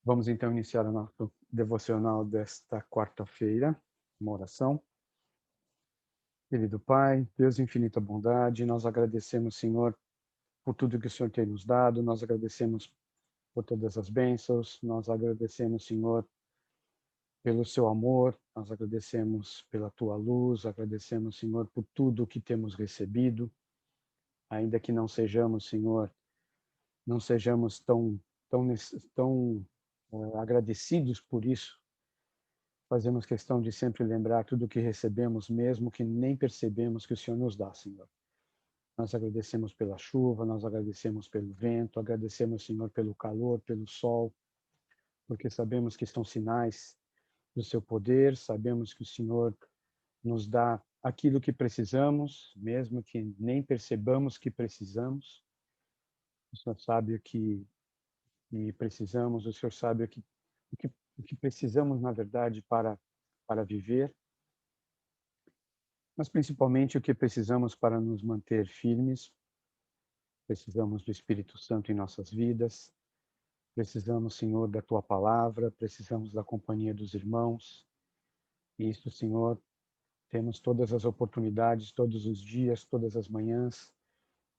Vamos então iniciar o nosso devocional desta quarta-feira, uma oração. Querido Pai, Deus de infinita bondade, nós agradecemos, Senhor, por tudo que o Senhor tem nos dado, nós agradecemos por todas as bênçãos, nós agradecemos, Senhor, pelo seu amor, nós agradecemos pela tua luz, agradecemos, Senhor, por tudo que temos recebido, ainda que não sejamos, Senhor, não sejamos tão agradecidos por isso. Fazemos questão de sempre lembrar tudo o que recebemos, mesmo que nem percebemos que o Senhor nos dá, Senhor. Nós agradecemos pela chuva, nós agradecemos pelo vento, agradecemos, Senhor, pelo calor, pelo sol, porque sabemos que são sinais do seu poder, sabemos que o Senhor nos dá aquilo que precisamos, mesmo que nem percebamos que precisamos. O Senhor sabe o que precisamos, o Senhor sabe o que, o que precisamos, na verdade, para viver. Mas principalmente o que precisamos para nos manter firmes, precisamos do Espírito Santo em nossas vidas, precisamos, Senhor, da Tua palavra, precisamos da companhia dos irmãos. E isso, Senhor, temos todas as oportunidades, todos os dias, todas as manhãs,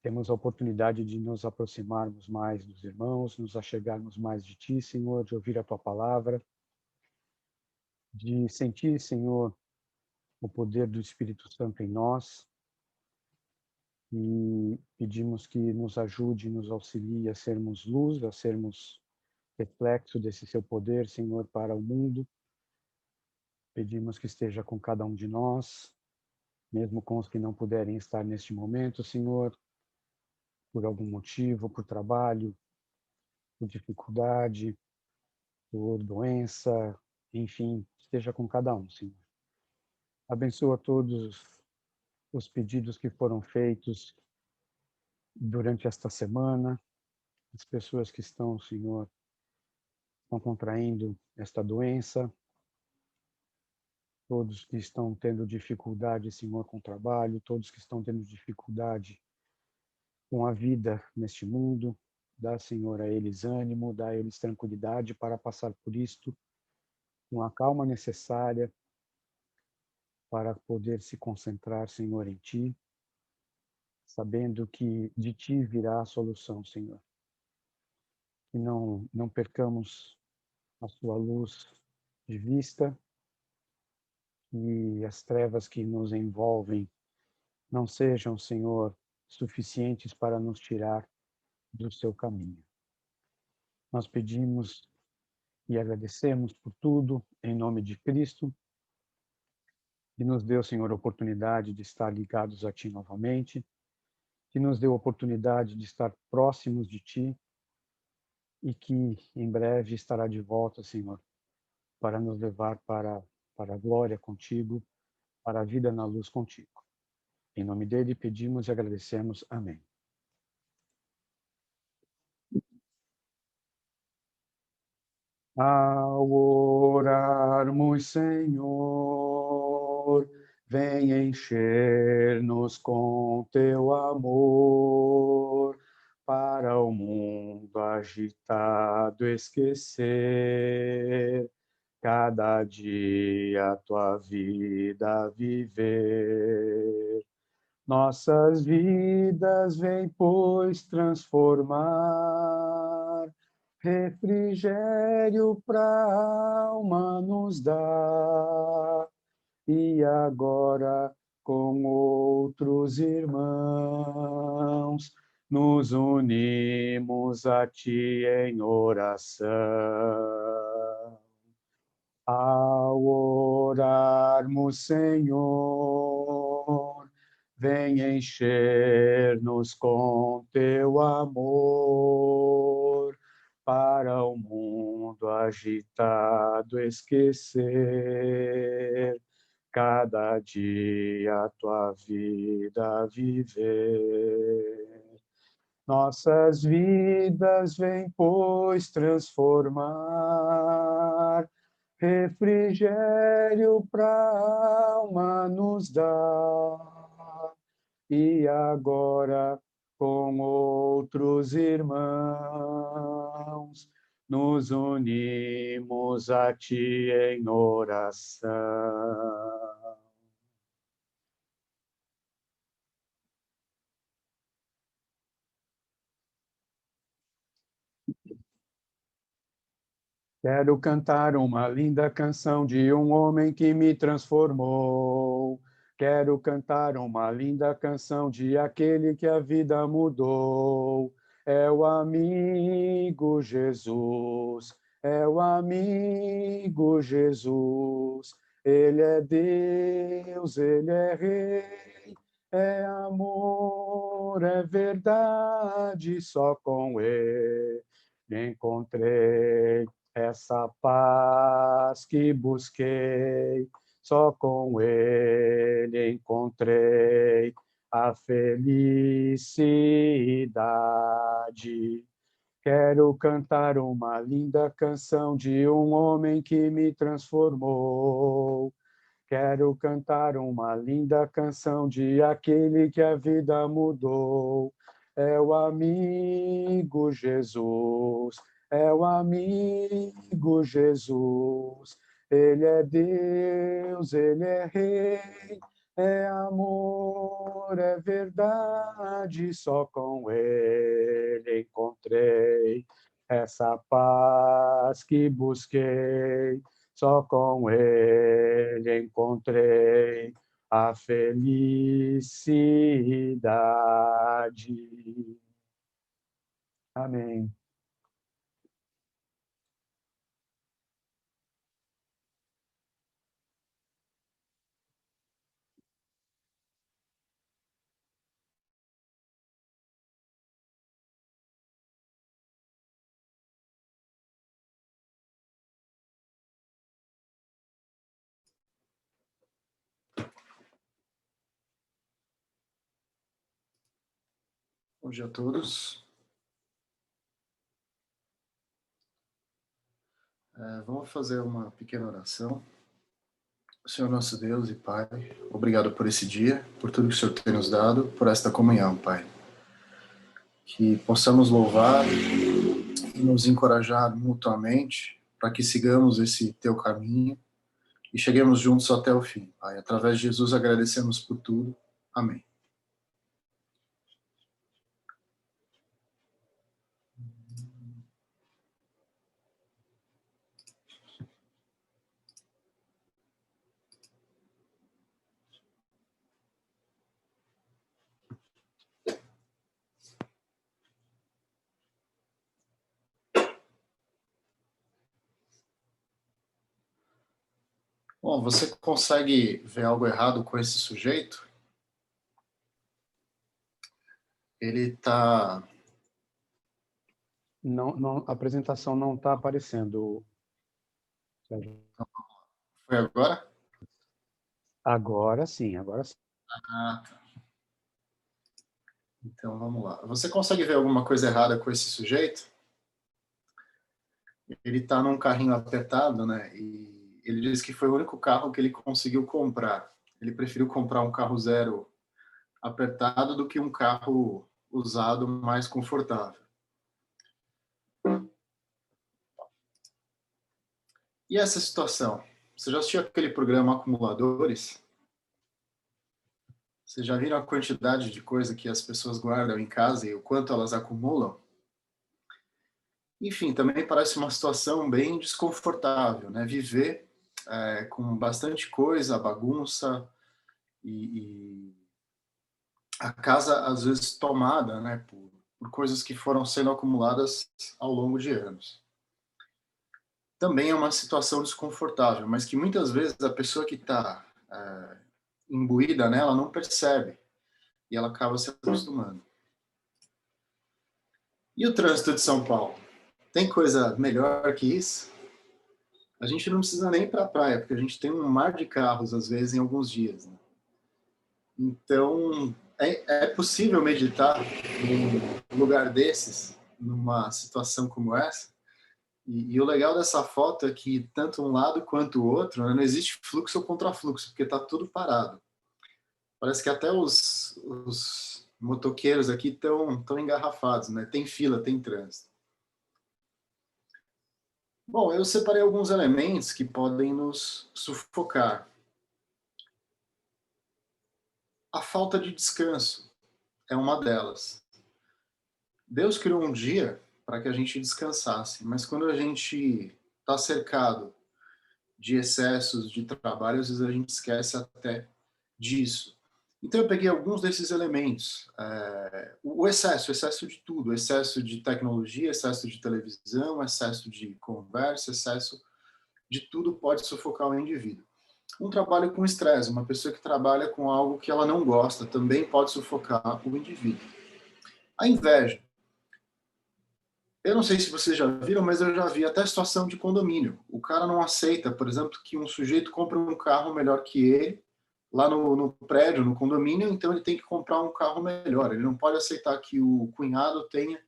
temos a oportunidade de nos aproximarmos mais dos irmãos, nos achegarmos mais de Ti, Senhor, de ouvir a Tua palavra, de sentir, Senhor, o poder do Espírito Santo em nós, e pedimos que nos ajude, nos auxilie a sermos luz, a sermos reflexo desse seu poder, Senhor, para o mundo. Pedimos que esteja com cada um de nós, mesmo com os que não puderem estar neste momento, Senhor, por algum motivo, por trabalho, por dificuldade, por doença, enfim, esteja com cada um, Senhor. Abençoa todos os pedidos que foram feitos durante esta semana, as pessoas que estão, Senhor, estão contraindo esta doença, todos que estão tendo dificuldade, Senhor, com o trabalho, todos que estão tendo dificuldade com a vida neste mundo. Dá, Senhor, a eles ânimo, dá a eles tranquilidade para passar por isto com a calma necessária para poder se concentrar, Senhor, em Ti, sabendo que de Ti virá a solução, Senhor. Que não percamos a Sua luz de vista, e as trevas que nos envolvem não sejam, Senhor, suficientes para nos tirar do seu caminho. Nós pedimos e agradecemos por tudo, em nome de Cristo, que nos deu, Senhor, a oportunidade de estar ligados a Ti novamente, que nos deu a oportunidade de estar próximos de Ti e que em breve estará de volta, Senhor, para nos levar para a glória contigo, para a vida na luz contigo. Em nome dele pedimos e agradecemos. Amém. Ao orarmos, Senhor, vem encher-nos com teu amor, para o mundo agitado esquecer, cada dia a tua vida viver. Nossas vidas vem, pois, transformar, refrigério pra alma nos dá, e agora com outros irmãos nos unimos a Ti em oração. Ao orarmos, Senhor, vem encher-nos com teu amor, para o mundo agitado esquecer, cada dia a tua vida viver. Nossas vidas vem, pois, transformar, refrigério pra alma nos dá, e agora com outros irmãos nos unimos a Ti em oração. Quero cantar uma linda canção de um homem que me transformou. Quero cantar uma linda canção de aquele que a vida mudou. É o amigo Jesus, é o amigo Jesus. Ele é Deus, ele é Rei, é amor, é verdade, só com ele encontrei essa paz que busquei, só com ele encontrei a felicidade. Quero cantar uma linda canção de um homem que me transformou. Quero cantar uma linda canção de aquele que a vida mudou. É o amigo Jesus, é o amigo Jesus. Ele é Deus, ele é Rei, é amor, é verdade. Só com ele encontrei essa paz que busquei. Só com ele encontrei a felicidade. Amém. Bom dia a todos. Vamos fazer uma pequena oração. Senhor nosso Deus e Pai, obrigado por esse dia, por tudo que o Senhor tem nos dado, por esta comunhão, Pai. Que possamos louvar e nos encorajar mutuamente para que sigamos esse Teu caminho e cheguemos juntos até o fim, Pai. Através de Jesus agradecemos por tudo. Amém. Bom, você consegue ver algo errado com esse sujeito? Ele está... Não, a apresentação não está aparecendo. Foi agora? Agora sim, agora sim. Ah, tá. Então vamos lá. Você consegue ver alguma coisa errada com esse sujeito? Ele está num carrinho apertado, né? E ele disse que foi o único carro que ele conseguiu comprar. Ele preferiu comprar um carro zero apertado do que um carro usado mais confortável. E essa situação? Você já assistiu aquele programa Acumuladores? Vocês já viram a quantidade de coisa que as pessoas guardam em casa e o quanto elas acumulam? Enfim, também parece uma situação bem desconfortável, né? Viver com bastante coisa, bagunça e a casa às vezes tomada, né, por coisas que foram sendo acumuladas ao longo de anos. Também é uma situação desconfortável, mas que muitas vezes a pessoa que está imbuída nela não percebe e ela acaba se acostumando. E o trânsito de São Paulo? Tem coisa melhor que isso? A gente não precisa nem ir para a praia, porque a gente tem um mar de carros, às vezes, em alguns dias. Né? Então, é possível meditar num lugar desses, numa situação como essa? E o legal dessa foto é que tanto um lado quanto o outro, né, não existe fluxo ou contrafluxo, porque está tudo parado. Parece que até os motoqueiros aqui estão engarrafados, né? Tem fila, tem trânsito. Bom, eu separei alguns elementos que podem nos sufocar. A falta de descanso é uma delas. Deus criou um dia para que a gente descansasse, mas quando a gente está cercado de excessos de trabalho, às vezes a gente esquece até disso. Então eu peguei alguns desses elementos. O excesso de tudo, excesso de tecnologia, excesso de televisão, excesso de conversa, excesso de tudo pode sufocar o indivíduo. Um trabalho com estresse, uma pessoa que trabalha com algo que ela não gosta, também pode sufocar o indivíduo. A inveja. Eu não sei se vocês já viram, mas eu já vi até situação de condomínio. O cara não aceita, por exemplo, que um sujeito compre um carro melhor que ele, lá no prédio, no condomínio, então ele tem que comprar um carro melhor. Ele não pode aceitar que o cunhado tenha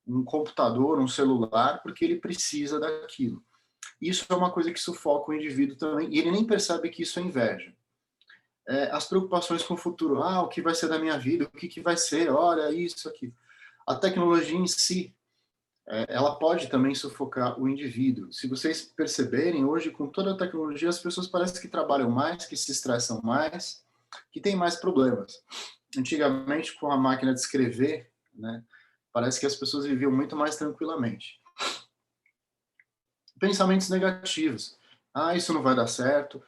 um computador, um celular, porque ele precisa daquilo. Isso é uma coisa que sufoca o indivíduo também, e ele nem percebe que isso é inveja. As preocupações com o futuro, o que vai ser da minha vida, o que vai ser, olha isso aqui. A tecnologia em si, ela pode também sufocar o indivíduo. Se vocês perceberem, hoje, com toda a tecnologia, as pessoas parecem que trabalham mais, que se estressam mais, que têm mais problemas. Antigamente, com a máquina de escrever, né, parece que as pessoas viviam muito mais tranquilamente. Pensamentos negativos. Isso não vai dar certo.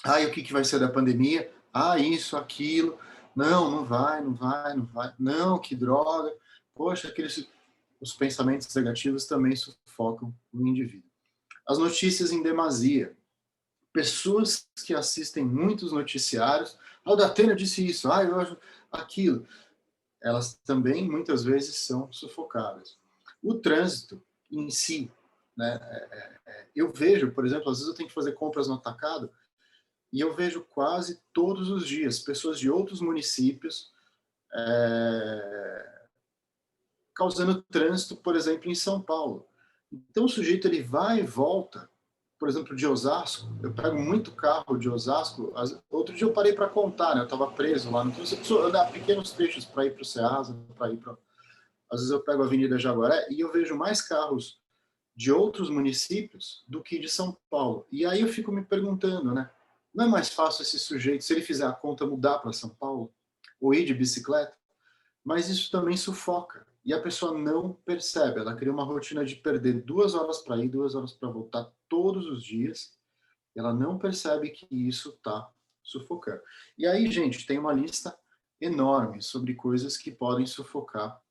E o que vai ser da pandemia? Isso, aquilo. Não, não vai, não vai, não vai. Não, que droga. Poxa, os pensamentos negativos também sufocam o indivíduo. As notícias em demasia. Pessoas que assistem muitos noticiários, o Datena disse isso, eu acho aquilo. Elas também, muitas vezes, são sufocadas. O trânsito em si, né? Eu vejo, por exemplo, às vezes eu tenho que fazer compras no atacado, e eu vejo quase todos os dias pessoas de outros municípios causando trânsito, por exemplo, em São Paulo. Então o sujeito ele vai e volta, por exemplo, de Osasco. Eu pego muito carro de Osasco. Outro dia eu parei para contar, né? Eu estava preso lá. Então eu preciso andar pequenos trechos para ir para o Ceasa, para ir para. Às vezes eu pego a Avenida Jaguaré e eu vejo mais carros de outros municípios do que de São Paulo. E aí eu fico me perguntando, né? Não é mais fácil esse sujeito, se ele fizer a conta, mudar para São Paulo? Ou ir de bicicleta? Mas isso também sufoca. E a pessoa não percebe. Ela cria uma rotina de perder 2 horas para ir, 2 horas para voltar todos os dias. E ela não percebe que isso está sufocando. E aí, gente, tem uma lista enorme sobre coisas que podem sufocar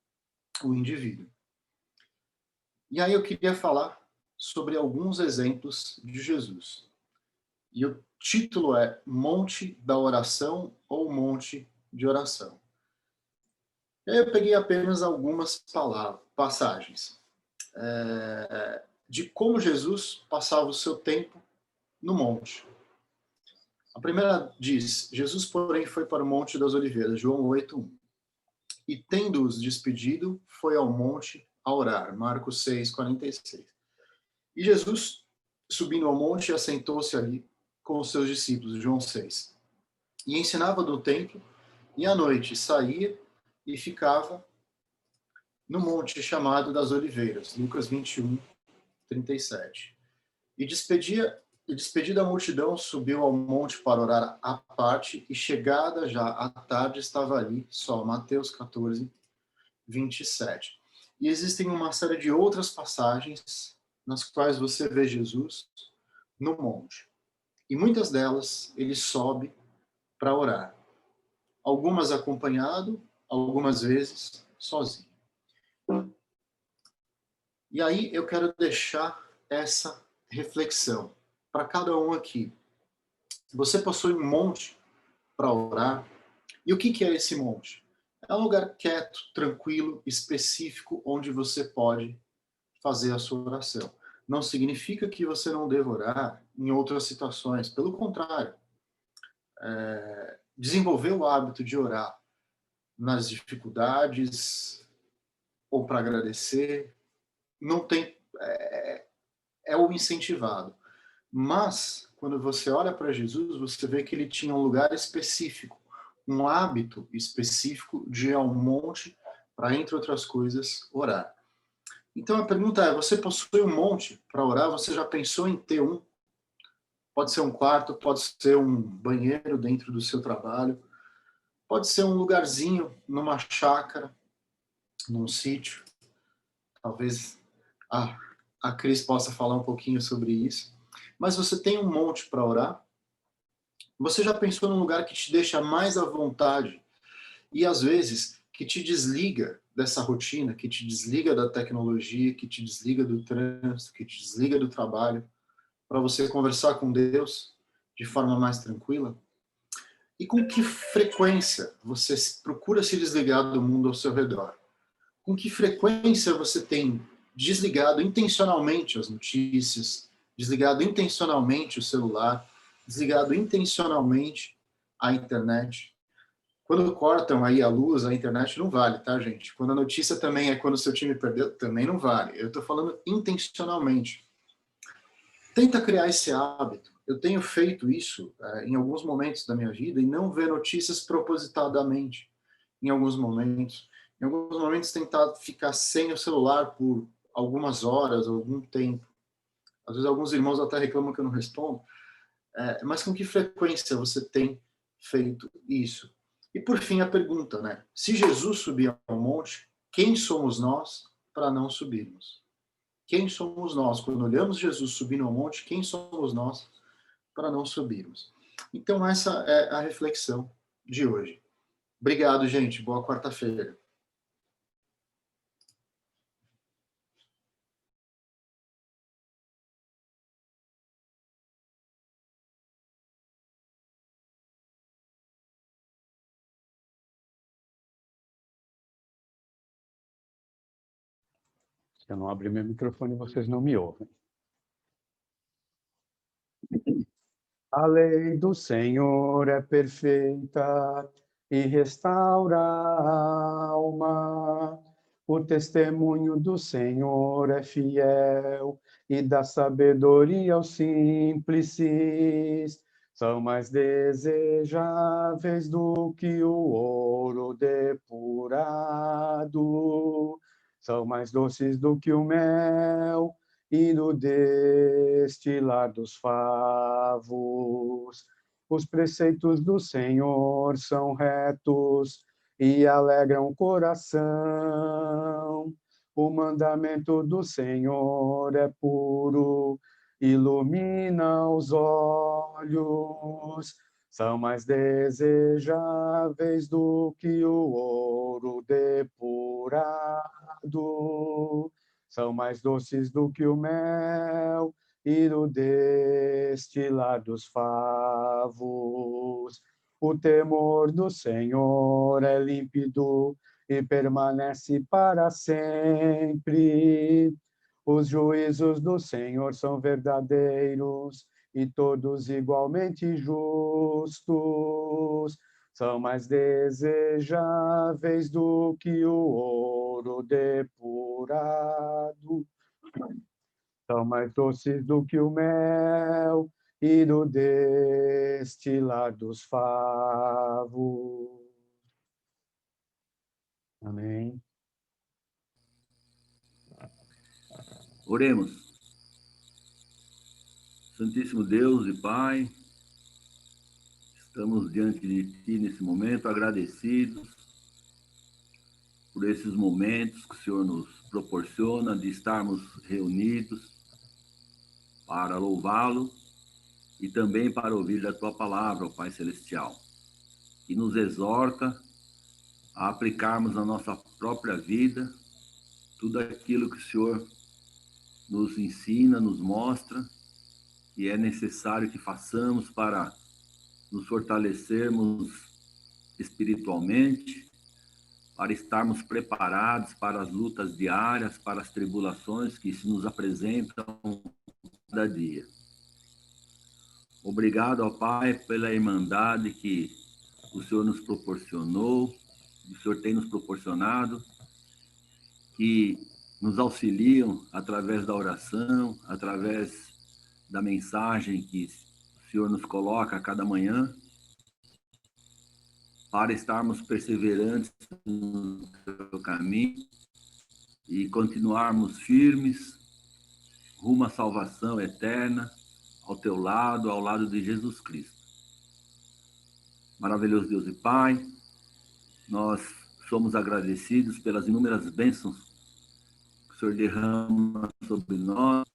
o indivíduo. E aí eu queria falar sobre alguns exemplos de Jesus. E o título é Monte da Oração ou Monte de Oração. E aí eu peguei apenas algumas passagens de como Jesus passava o seu tempo no monte. A primeira diz, Jesus, porém, foi para o Monte das Oliveiras, João 8:1. E tendo-os despedido, foi ao monte a orar, Marcos 6:46. E Jesus, subindo ao monte, assentou-se ali com os seus discípulos, João 6. E ensinava no templo, e à noite saía e ficava no monte chamado das Oliveiras, Lucas 21:37. E despedida a multidão, subiu ao monte para orar à parte, e chegada já à tarde estava ali só, Mateus 14:27. E existem uma série de outras passagens nas quais você vê Jesus no monte. E muitas delas ele sobe para orar. Algumas acompanhado, algumas vezes sozinho. E aí eu quero deixar essa reflexão para cada um aqui. Você possui um monte para orar. E o que é esse monte? É um lugar quieto, tranquilo, específico, onde você pode fazer a sua oração. Não significa que você não deva orar em outras situações. Pelo contrário, desenvolver o hábito de orar nas dificuldades ou para agradecer, não tem, é o incentivado. Mas, quando você olha para Jesus, você vê que ele tinha um lugar específico, um hábito específico de ir ao monte para, entre outras coisas, orar. Então a pergunta é, você possui um monte para orar? Você já pensou em ter um? Pode ser um quarto, pode ser um banheiro dentro do seu trabalho, pode ser um lugarzinho numa chácara, num sítio. Talvez a Cris possa falar um pouquinho sobre isso. Mas você tem um monte para orar? Você já pensou num lugar que te deixa mais à vontade e, às vezes, que te desliga dessa rotina, que te desliga da tecnologia, que te desliga do trânsito, que te desliga do trabalho, para você conversar com Deus de forma mais tranquila? E com que frequência você procura se desligar do mundo ao seu redor? Com que frequência você tem desligado intencionalmente as notícias, desligado intencionalmente o celular, desligado intencionalmente a internet? Quando cortam aí a luz, a internet não vale, tá, gente? Quando a notícia também é quando o seu time perdeu, também não vale. Eu estou falando intencionalmente. Tenta criar esse hábito. Eu tenho feito isso em alguns momentos da minha vida e não ver notícias propositadamente em alguns momentos. Em alguns momentos tentar ficar sem o celular por algumas horas, algum tempo. Às vezes alguns irmãos até reclamam que eu não respondo. Mas com que frequência você tem feito isso? E por fim a pergunta, né? Se Jesus subia ao monte, quem somos nós para não subirmos? Quem somos nós? Quando olhamos Jesus subindo ao monte, quem somos nós para não subirmos? Então, essa é a reflexão de hoje. Obrigado, gente. Boa quarta-feira. Se eu não abrir meu microfone, vocês não me ouvem. A lei do Senhor é perfeita e restaura a alma. O testemunho do Senhor é fiel e dá sabedoria aos simples. São mais desejáveis do que o ouro depurado. São mais doces do que o mel e no destilar dos favos. Os preceitos do Senhor são retos e alegram o coração. O mandamento do Senhor é puro, ilumina os olhos. São mais desejáveis do que o ouro depurado. São mais doces do que o mel e no destilar dos favos. O temor do Senhor é límpido e permanece para sempre. Os juízos do Senhor são verdadeiros e todos igualmente justos. São mais desejáveis do que o ouro depurado. São mais doces do que o mel e do destilar dos favos. Amém. Oremos. Santíssimo Deus e Pai, estamos diante de Ti nesse momento, agradecidos por esses momentos que o Senhor nos proporciona de estarmos reunidos para louvá-lo e também para ouvir a Tua palavra, ó Pai Celestial, que nos exorta a aplicarmos na nossa própria vida tudo aquilo que o Senhor nos ensina, nos mostra, e é necessário que façamos para nos fortalecermos espiritualmente, para estarmos preparados para as lutas diárias, para as tribulações que se nos apresentam cada dia. Obrigado, ó Pai, pela irmandade que o Senhor nos proporcionou, o Senhor tem nos proporcionado, que nos auxiliam através da oração, através da mensagem que o Senhor nos coloca a cada manhã, para estarmos perseverantes no seu caminho e continuarmos firmes rumo à salvação eterna, ao teu lado, ao lado de Jesus Cristo. Maravilhoso Deus e Pai, nós somos agradecidos pelas inúmeras bênçãos que o Senhor derrama sobre nós,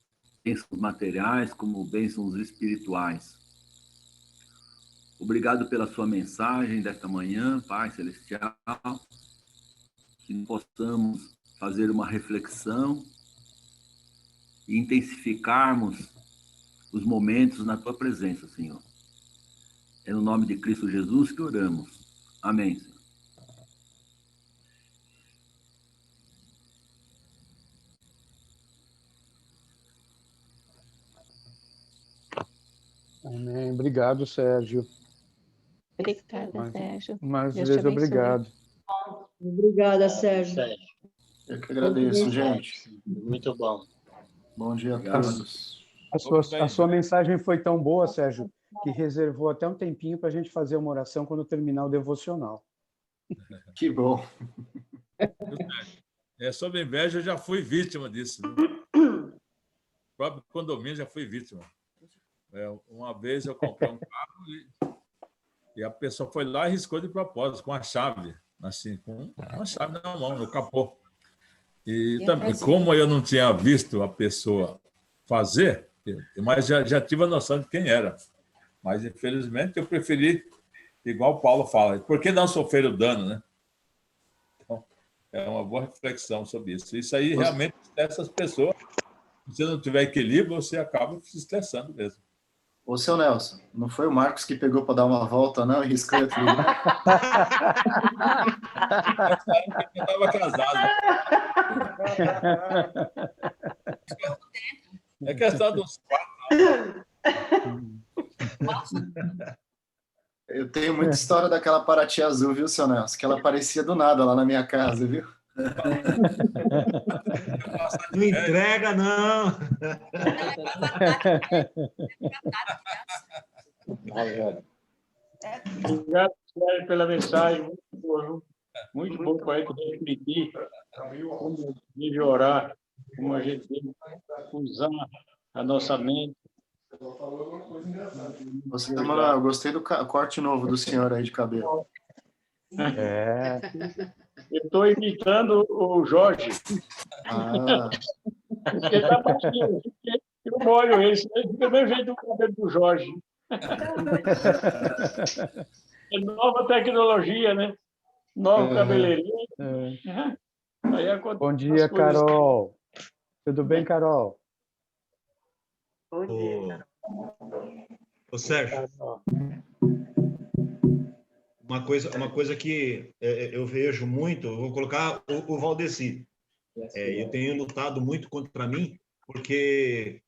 bênçãos materiais como bênçãos espirituais. Obrigado pela sua mensagem desta manhã, Pai Celestial, que possamos fazer uma reflexão e intensificarmos os momentos na tua presença, Senhor. É no nome de Cristo Jesus que oramos. Amém, Senhor. Amém. Obrigado, Sérgio. Obrigada, Sérgio. Mais Deus vezes, te abençoe. obrigado. Obrigada, Sérgio. Eu que agradeço, gente. Muito bom. Bom dia a Obrigado. todos. A sua mensagem foi tão boa, Sérgio, que reservou até um tempinho para a gente fazer uma oração quando terminar o devocional. Que bom. Sobre inveja, eu já fui vítima disso. O próprio condomínio já fui vítima. Uma vez eu comprei um carro e a pessoa foi lá e riscou de propósito, com a chave, assim, com uma chave na mão, no capô. E também, como eu não tinha visto a pessoa fazer, mas já tive a noção de quem era. Mas, infelizmente, eu preferi, igual o Paulo fala, por que não sofrer o dano, né? Então, é uma boa reflexão sobre isso. Isso aí realmente estressa as pessoas. Se você não tiver equilíbrio, você acaba se estressando mesmo. Ô, seu Nelson, não foi o Marcos que pegou para dar uma volta, não, e riscou tudo? Eu estava casado. É questão dos 4. Eu tenho muita história daquela Paraty azul, viu, seu Nelson? Que ela aparecia do nada lá na minha casa, viu? Não entrega, não. Obrigado, Sérgio, pela mensagem. Muito boa. Muito bom para a gente refletir como a gente deve orar, como a gente deve usar a nossa mente. Você, Manuel, eu gostei do corte novo do senhor aí de cabelo. É. Eu estou imitando o Jorge. Ah, Porque está baixinho. Eu molho ele, ele fica bem jeito do cabelo do Jorge. É nova tecnologia, né? Nova cabeleireiro. Aí acontece Bom dia, as coisas. Carol. Tudo bem, Carol? Bom dia. Ô, Sérgio, uma coisa que eu vejo muito, eu vou colocar o Valdeci. Eu tenho lutado muito contra mim, porque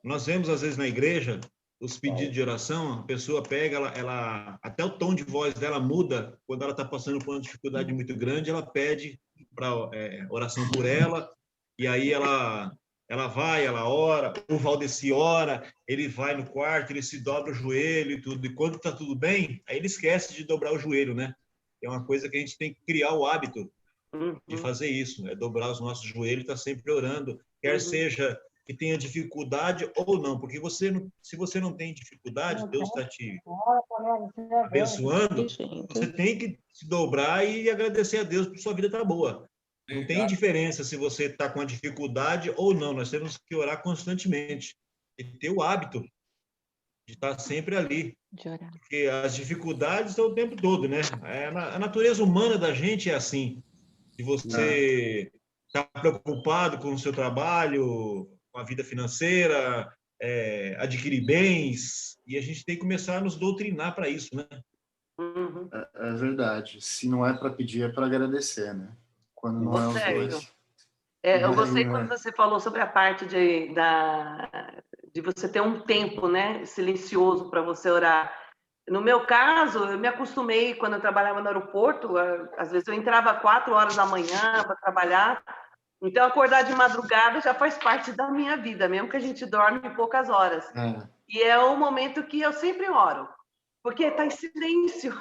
nós vemos, às vezes, na igreja, os pedidos de oração, a pessoa pega, ela até o tom de voz dela muda, quando ela está passando por uma dificuldade muito grande, ela pede para oração por ela, e aí ela vai, ela ora, o Valdeci ora, ele vai no quarto, ele se dobra o joelho e tudo, e quando está tudo bem, aí ele esquece de dobrar o joelho, né? É uma coisa que a gente tem que criar o hábito de fazer isso, dobrar os nossos joelhos e estar sempre orando, quer seja que tenha dificuldade ou não, porque se você não tem dificuldade, Deus está te abençoando, você tem que se dobrar e agradecer a Deus porque sua vida está boa. Não tem diferença se você está com a dificuldade ou não, nós temos que orar constantemente e ter o hábito de estar sempre ali, porque as dificuldades estão o tempo todo, né? A natureza humana da gente é assim, se você está preocupado com o seu trabalho, com a vida financeira, adquirir bens, e a gente tem que começar a nos doutrinar para isso, né? é verdade. Se não é para pedir, é para agradecer, né? Quando não é os dois. Eu gostei quando você falou sobre a parte de você ter um tempo, né, silencioso para você orar. No meu caso, eu me acostumei, quando eu trabalhava no aeroporto, às vezes eu entrava 4 horas da manhã para trabalhar, então acordar de madrugada já faz parte da minha vida, mesmo que a gente dorme poucas horas. E é o momento que eu sempre oro, porque está em silêncio.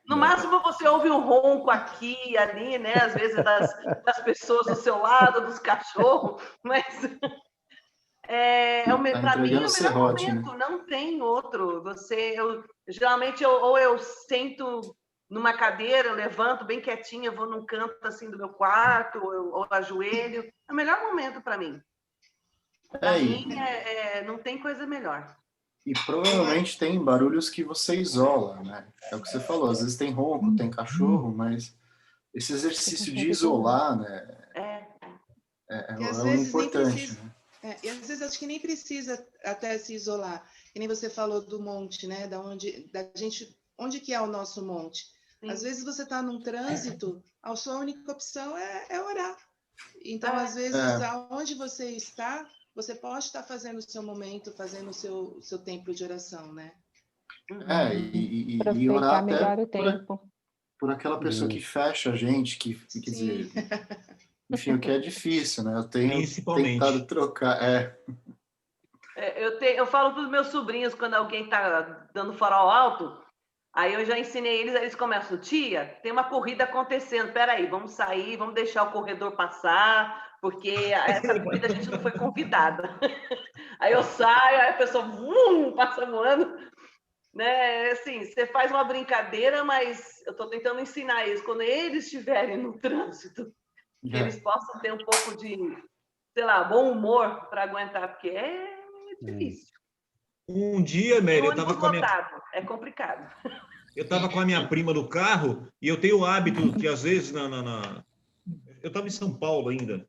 No máximo, você ouve um ronco aqui e ali, né? Às vezes das pessoas do seu lado, dos cachorros, mas para mim é o melhor momento, né? Não tem outro. Geralmente ou eu sento numa cadeira, eu levanto bem quietinha, vou num canto assim do meu quarto, ou ajoelho. É o melhor momento para mim. Para mim, não tem coisa melhor. E provavelmente tem barulhos que você isola, né? É o que você falou, às vezes tem ronco, tem cachorro, mas esse exercício de isolar, né? É o importante, né? E às vezes acho que nem precisa até se isolar. Que nem você falou do monte, né? Onde que é o nosso monte? Sim. Às vezes você está num trânsito, a sua única opção é orar. Então, às vezes, aonde você está, você pode estar fazendo o seu momento, fazendo o seu tempo de oração, né? E orar até por aquela pessoa que fecha a gente, que quer dizer, enfim, o que é difícil, né? Eu tenho tentado trocar. Eu falo para os meus sobrinhos, quando alguém está dando farol alto, aí eu já ensinei eles começam, tia, tem uma corrida acontecendo, peraí, vamos sair, vamos deixar o corredor passar, porque essa corrida a gente não foi convidada. Aí eu saio, aí a pessoa passa voando, né? Assim, você faz uma brincadeira, mas eu estou tentando ensinar eles, quando eles estiverem no trânsito, que eles possam ter um pouco de, sei lá, bom humor para aguentar, porque é difícil. Um dia, Mary, eu estava com a minha... É complicado. Eu estava com a minha prima no carro e eu tenho o hábito que, às vezes, eu estava em São Paulo ainda,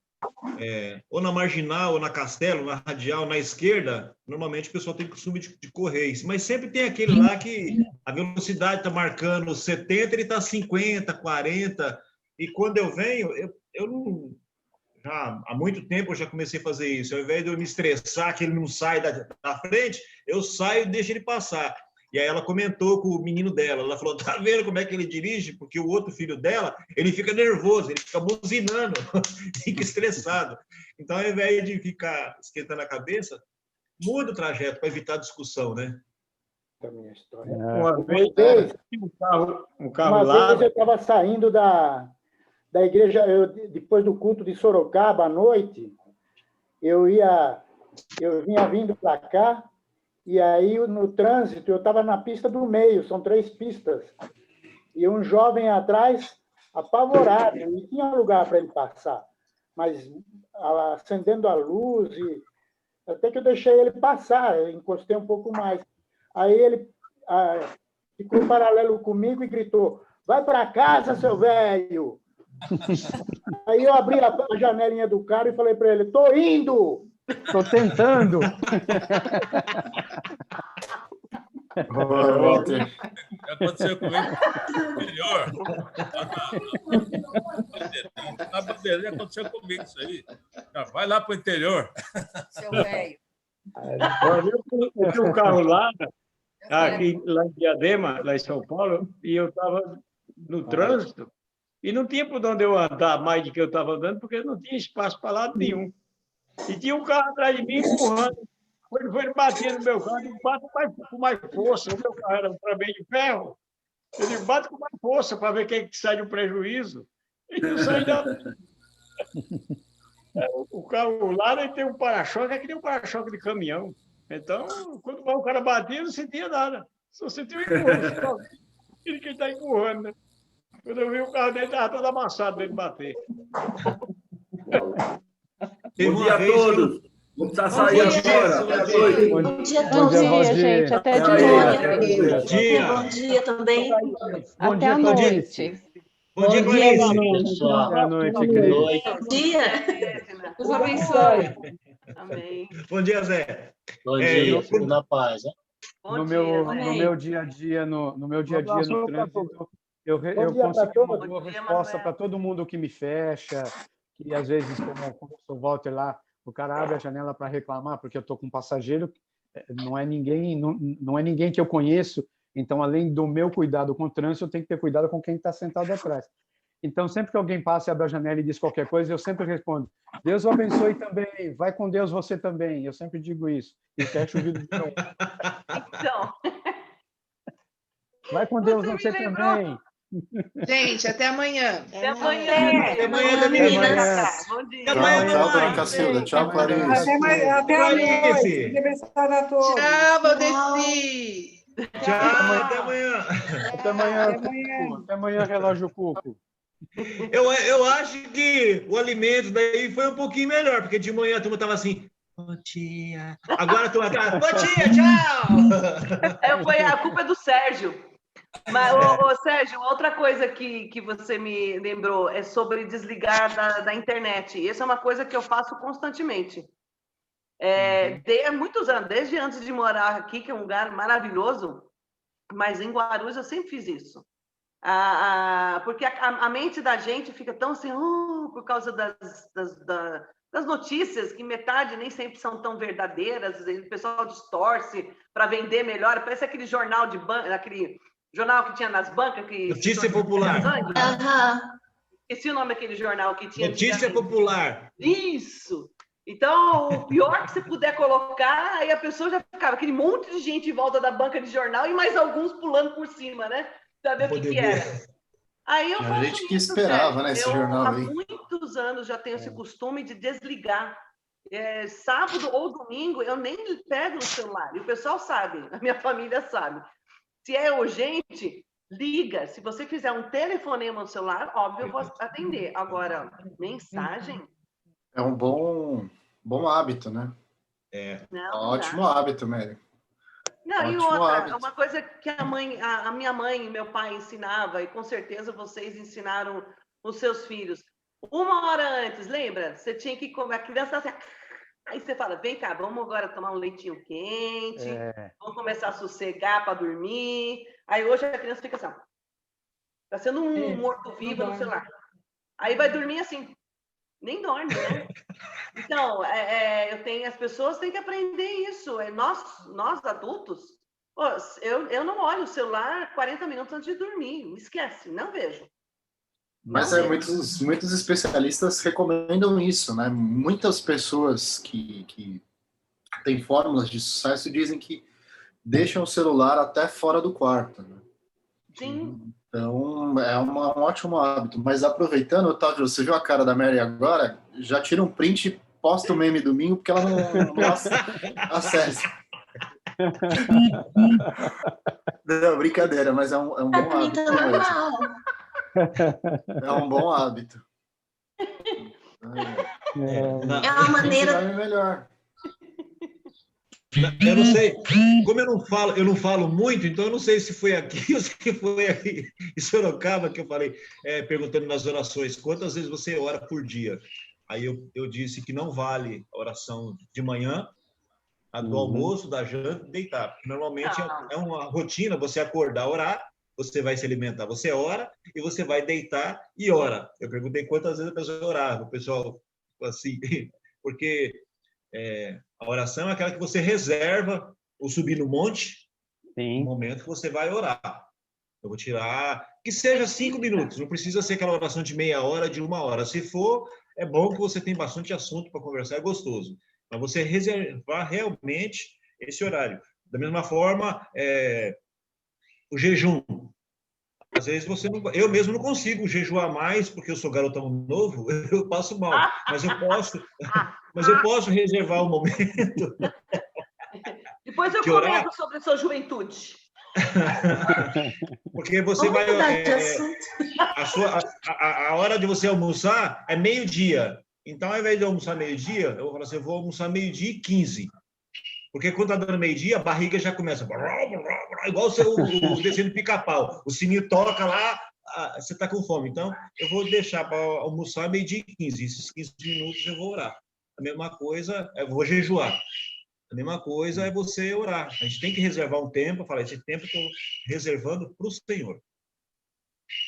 ou na Marginal, ou na Castelo, na Radial, na esquerda, normalmente o pessoal tem o costume de correr, mas sempre tem aquele lá que a velocidade está marcando 70, ele está 50, 40, e quando eu venho, eu não... Já, há muito tempo eu já comecei a fazer isso. Ao invés de eu me estressar que ele não sai da frente, eu saio e deixo ele passar. E aí ela comentou com o menino dela. Ela falou, tá vendo como é que ele dirige? Porque o outro filho dela, ele fica nervoso, ele fica buzinando, fica estressado. Então, ao invés de ficar esquentando a cabeça, muda o trajeto para evitar discussão, né? Também a história. Uma vez eu estava saindo da igreja, depois do culto de Sorocaba, à noite, eu vinha vindo para cá, e aí no trânsito, eu estava na pista do meio, são 3 pistas, e um jovem atrás, apavorado, e tinha lugar para ele passar, mas acendendo a luz, e até que eu deixei ele passar, eu encostei um pouco mais. Aí ele ficou paralelo comigo e gritou, vai para casa, seu velho! Aí eu abri a janelinha do carro e falei para ele, tô indo! Tô tentando! Walter. Aconteceu comigo no interior. Na bandeirinha aconteceu comigo isso aí. Vai lá para o interior. Seu velho. Eu tinha um carro lá em Diadema, lá em São Paulo, e eu estava no trânsito, e não tinha por onde eu andar mais do que eu estava andando, porque não tinha espaço para lado nenhum. E tinha um carro atrás de mim empurrando. Quando ele batia no meu carro, ele bate com mais força. O meu carro era também de ferro. Ele bate com mais força para ver quem sai do prejuízo. E não sai o carro lá ele tem um para-choque, é que nem um para-choque de caminhão. Então, quando o cara batia, não sentia nada. Só sentia o empurrão. Ele que está empurrando, né? Quando eu vi o carro dele, estava todo amassado dele bater. Bom dia a todos. Vamos precisar sair agora. Bom dia a todos. Bom dia, gente. Até de noite. Bom dia também. Até a noite. Bom dia, Clarice. Boa noite, Cris. Bom dia. Deus abençoe. Amém. Bom dia, Zé. Bom dia, fico na paz. Né? No meu dia a dia no trânsito, eu consigo uma boa resposta para todo mundo que me fecha, que às vezes, como o Walter lá, o cara abre a janela para reclamar, porque eu estou com um passageiro, não é ninguém que eu conheço, então, além do meu cuidado com o trânsito, eu tenho que ter cuidado com quem está sentado atrás. Então, sempre que alguém passa e abre a janela e diz qualquer coisa, eu sempre respondo, Deus o abençoe também, vai com Deus você também. Eu sempre digo isso, e fecho o vidro de novo. Então... Vai com Deus você também. Gente, até amanhã. Até amanhã. Até amanhã, meninas. Bom dia. Tchau, dona Cacilda. Tchau, Clarice. Até a noite. Aniversário a todos. Tchau, Valdeci. Tchau, até amanhã. Até amanhã, Cuco. Até amanhã, relógio Cuco. Eu acho que o alimento daí foi um pouquinho melhor, porque de manhã a turma estava assim, bom dia. Agora a turma tá, bom dia, tchau. A culpa é do Sérgio. Mas, Sérgio, outra coisa que você me lembrou é sobre desligar da internet. Essa é uma coisa que eu faço constantemente. Há muitos anos, desde antes de morar aqui, que é um lugar maravilhoso, mas em Guarulhos eu sempre fiz isso. Porque a mente da gente fica tão assim, por causa das notícias, que metade nem sempre são tão verdadeiras, o pessoal distorce para vender melhor. Parece aquele jornal de banca, aquele jornal que tinha nas bancas. Notícia Popular. Esqueci o nome daquele jornal que tinha. Notícia Popular. Isso! Então, o pior que você puder colocar, aí a pessoa já ficava aquele monte de gente em volta da banca de jornal e mais alguns pulando por cima, né? Saber o que era. Aí eu a gente que esperava, né, esse jornal há aí. muitos anos já tenho esse costume de desligar. Sábado ou domingo, eu nem pego no celular. E o pessoal sabe, a minha família sabe. Se é urgente, liga. Se você fizer um telefonema no celular, óbvio, eu vou atender. Agora, mensagem... É um bom hábito, né? Ótimo hábito, Mary. Não, e outra, uma coisa que a minha mãe e meu pai ensinavam, e com certeza vocês ensinaram os seus filhos. 1 hora antes, lembra? Você tinha que comer, a criança assim, aí você fala, vem cá, vamos agora tomar um leitinho quente, vamos começar a sossegar para dormir. Aí hoje a criança fica assim, tá sendo um morto-vivo no celular. Aí vai dormir assim, nem dorme, né? Então, as pessoas têm que aprender isso. Nós adultos, eu não olho o celular 40 minutos antes de dormir. Esquece, não vejo. Mas muitos especialistas recomendam isso, né? Muitas pessoas que têm fórmulas de sucesso dizem que deixam o celular até fora do quarto, né? Sim. Então, é um ótimo hábito. Mas aproveitando, Otávio, você viu a cara da Mary agora? Já tira um print e posta o meme domingo, porque ela não acessa. Não, brincadeira, mas é um bom hábito. É um bom hábito. É uma maneira... melhor. Eu não sei, como eu não falo muito, então eu não sei se foi aqui ou se foi aqui em Sorocaba que eu falei, perguntando nas orações, quantas vezes você ora por dia? Aí eu disse que não vale a oração de manhã, a do almoço, da janta, deitar. Porque normalmente é uma rotina, você acordar, orar, você vai se alimentar, você ora e você vai deitar e ora. Eu perguntei quantas vezes a pessoa orava, o pessoal, assim, porque... a oração é aquela que você reserva ou subir no monte, no momento que você vai orar. Eu vou tirar, que seja 5 minutos, não precisa ser aquela oração de meia hora, de 1 hora. Se for, é bom que você tem bastante assunto para conversar, é gostoso. Mas você reservar realmente esse horário. Da mesma forma, o jejum. Às vezes eu mesmo não consigo jejuar mais, porque eu sou garotão novo, eu passo mal. Mas eu posso reservar um momento. Depois eu comento sobre a sua juventude. Porque você vai... a hora de você almoçar é meio-dia. Então, ao invés de almoçar meio-dia, eu vou falar assim, eu vou almoçar 12h15. Porque quando está dando meio-dia, a barriga já começa... Igual o desenho do Pica-Pau. O sininho toca lá, você está com fome. Então, eu vou deixar para almoçar 12h15. Esses 15 minutos eu vou orar. A mesma coisa, eu vou jejuar. A mesma coisa é você orar. A gente tem que reservar um tempo, falar, esse tempo eu estou reservando para o Senhor.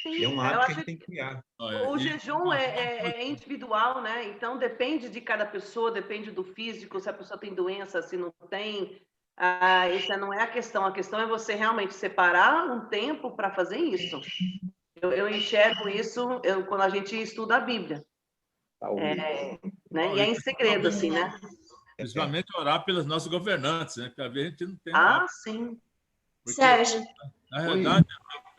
Sim, é um hábito que a gente tem que criar. O jejum é individual, né? Então, depende de cada pessoa, depende do físico, se a pessoa tem doença, se não tem. Essa não é a questão. A questão é você realmente separar um tempo para fazer isso. Eu enxergo isso quando a gente estuda a Bíblia. Né? E é em segredo, assim, né? Principalmente orar pelos nossos governantes, né? Porque às vezes a gente não tem... Sim. Sérgio. Na realidade,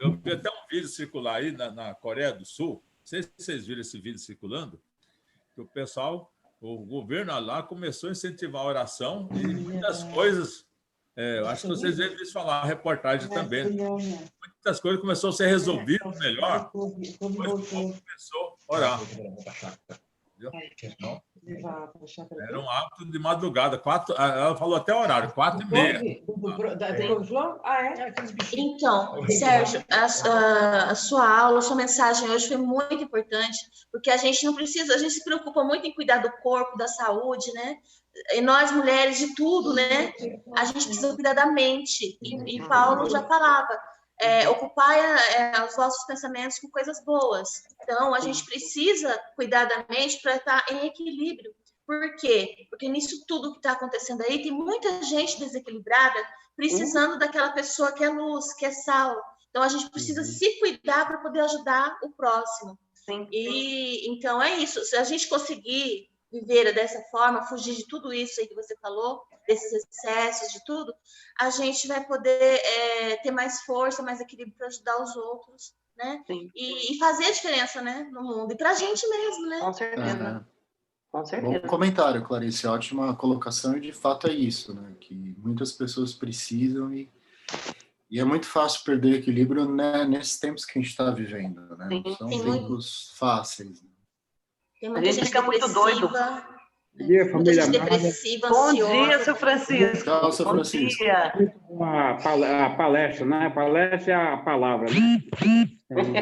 Eu vi até um vídeo circular aí na Coreia do Sul, não sei se vocês viram esse vídeo circulando, que o pessoal, o governo lá começou a incentivar a oração e muitas coisas, eu acho que vocês devem ver falar, a reportagem também, muitas coisas começaram a ser resolvidas melhor, depois que o povo começou a orar. Entendeu? Era um hábito de madrugada, ela falou até o horário, 4h30. Então, Sérgio, a sua aula, a sua mensagem hoje foi muito importante, porque a gente não precisa, a gente se preocupa muito em cuidar do corpo, da saúde, né? E nós, mulheres, de tudo, né? A gente precisa cuidar da mente. E Paulo já falava, ocupar os vossos pensamentos com coisas boas. Então, a gente precisa cuidar da mente para estar em equilíbrio. Por quê? Porque nisso tudo que está acontecendo aí, tem muita gente desequilibrada precisando daquela pessoa que é luz, que é sal. Então, a gente precisa se cuidar para poder ajudar o próximo. Sim. E então, é isso. Se a gente conseguir viver dessa forma, fugir de tudo isso aí que você falou, desses excessos, de tudo, a gente vai poder ter mais força, mais equilíbrio para ajudar os outros, né? E fazer a diferença, né, no mundo. E para a gente mesmo, né? Com certeza. Com certeza. Bom comentário, Clarice. Ótima colocação e, de fato, é isso, né? Que muitas pessoas precisam e é muito fácil perder equilíbrio, né, nesses tempos que a gente está vivendo, né? Não são tempos fáceis. Tem muita gente fica muito doido. Bom dia, família depressiva, Bom dia, seu Francisco. Tchau, seu Francisco. Bom dia. A palestra, né? A palestra é a palavra, né?